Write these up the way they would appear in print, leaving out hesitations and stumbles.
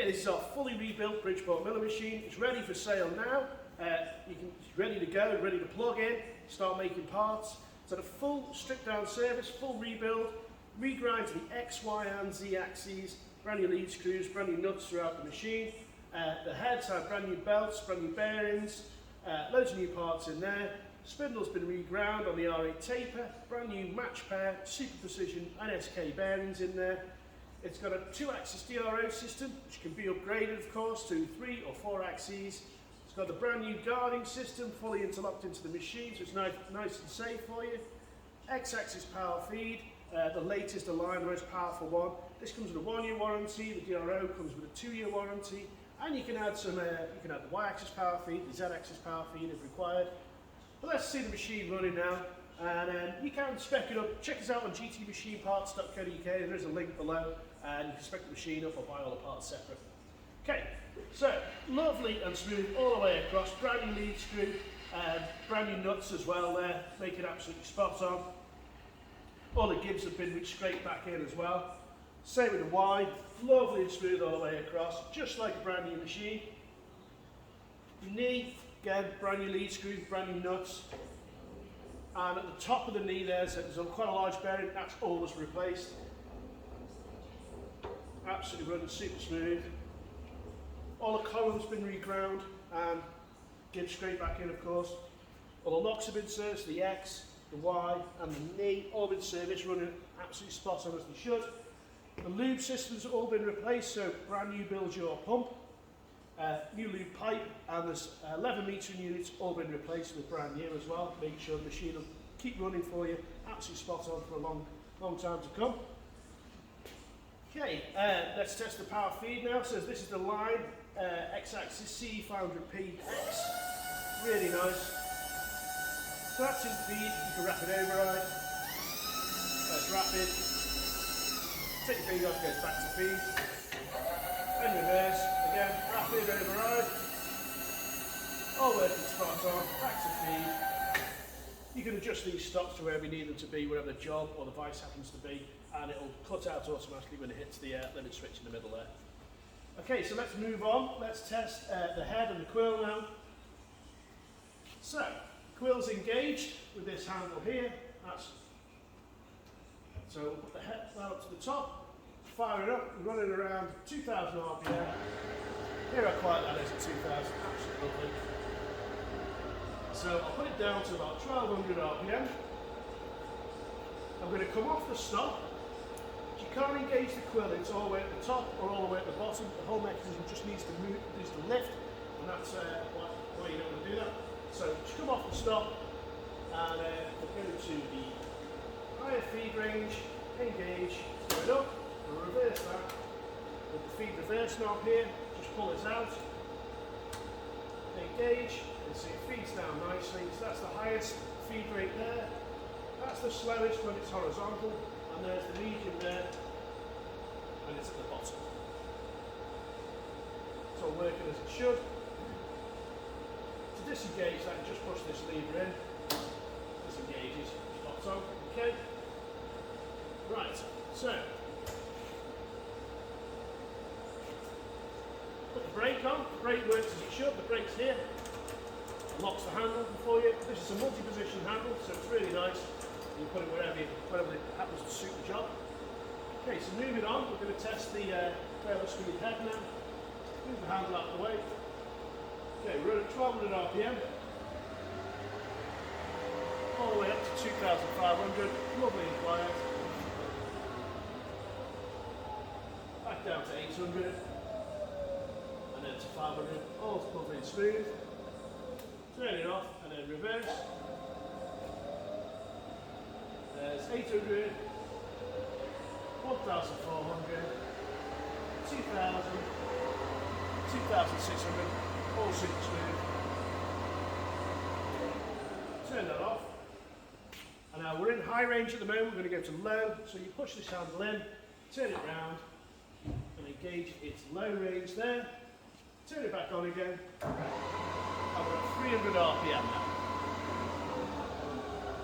Okay, this is our fully rebuilt Bridgeport milling machine. It's ready for sale now. It's ready to go, ready to plug in, start making parts. It's had a full stripped down service, full rebuild, regrind to the X, Y and Z axes, brand new lead screws, brand new nuts throughout the machine. The heads have brand new belts, brand new bearings, loads of new parts in there. Spindle's been reground on the R8 taper, brand new match pair, super precision NSK bearings in there. It's got a 2-axis DRO system, which can be upgraded of course to 3 or 4 axes. It's got the brand new guarding system, fully interlocked into the machine, so it's nice and safe for you. X-axis power feed, the latest aligned, the most powerful one. This comes with a 1-year warranty, the DRO comes with a 2-year warranty, and you can add some, you can add the Y-axis power feed, the Z-axis power feed if required. But let's see the machine running now, and you can spec it up. Check us out on gtmachineparts.co.uk, there is a link below, and you can spec the machine up or buy all the parts separate. Okay, so lovely and smooth all the way across, brand new lead screw, brand new nuts as well there, make it absolutely spot on. All the gibs have been scraped back in as well. Same with the Y, lovely and smooth all the way across, just like a brand new machine. The knee, again, brand new lead screws, brand new nuts. And at the top of the knee there's quite a large bearing, that's always replaced. Absolutely running super smooth. All the columns been reground and gibs straight back in of course. All the locks have been serviced, the X, the Y and the knee, all been serviced, running absolutely spot on as they should. The lube systems have all been replaced, so brand new build your pump, new lube pipe, and there's 11 metering units all been replaced with brand new as well, making sure the machine will keep running for you, absolutely spot on for a long time to come. Okay, let's test the power feed now. So this is the line, X-axis C500PX, really nice. So that's in feed, you can rapid override, that's rapid. Take your finger off, goes back to feed. And reverse, again, rapid override. All working spot on, back to feed. You can adjust these stops to wherever you need them to be, wherever the job or the vice happens to be, and it'll cut out automatically when it hits the limit switch in the middle there. Okay, so let's move on. Let's test the head and the quill now. So, quill's engaged with this handle here. So we'll put the head up to the top, fire it up, running around 2000 RPM. Here I quite like this at 2000, absolutely lovely. So I'll put it down to about 1200 RPM. I'm going to come off the stop. You can't engage the quill, it's all the way at the top or all the way at the bottom. The whole mechanism just needs to move, needs to lift, and that's why you don't want to do that. So just come off the stop, and we'll go to the higher feed range, engage, throw it up, we'll reverse that. With the feed reverse knob here, just pull this out, engage, and see it feeds down nicely. So that's the highest feed rate there. That's the slowest when it's horizontal, and there's the medium there, and it's at the bottom. It's all working as it should. To disengage that, just push this lever in. Disengages, spot on. Okay. Right, so put the brake on. The brake works as it should. The brake's here. It locks the handle for you. This is a multi-position handle, so it's really nice. You can put it wherever it happens to suit the job. Okay, so moving on, we're going to test the fairless speed head now. Move the handle out of the way. Okay, we're at 1200 RPM. All the way up to 2500, lovely and quiet. Back down to 800, and then to 500, all lovely and smooth. Turn it off, and then reverse. There's 800, 1400, 2000, 2600, all super smooth. Turn that off. And now we're in high range at the moment, we're going to go to low, so you push this handle in, turn it round, and engage its low range there, turn it back on again, and we're at 300 RPM now.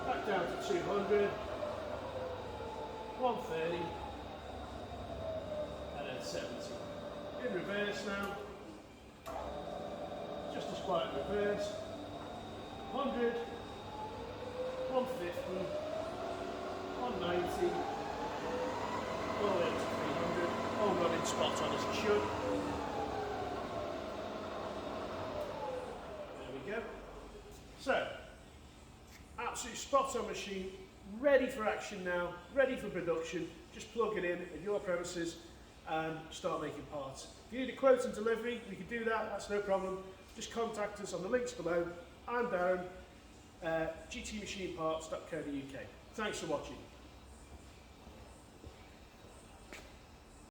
Back down to 200, 130, and then 70. In reverse, reverse now. Just as quiet reverse. 100, 150, 190, all the way up to 300. All running spot on as it should. There we go. So, absolute spot on machine, ready for action now, ready for production. Just plug it in at your premises and start making parts. If you need a quote and delivery, we can do that, that's no problem. Just contact us on the links below. I'm Darren, gtmachineparts.co.uk. Thanks for watching.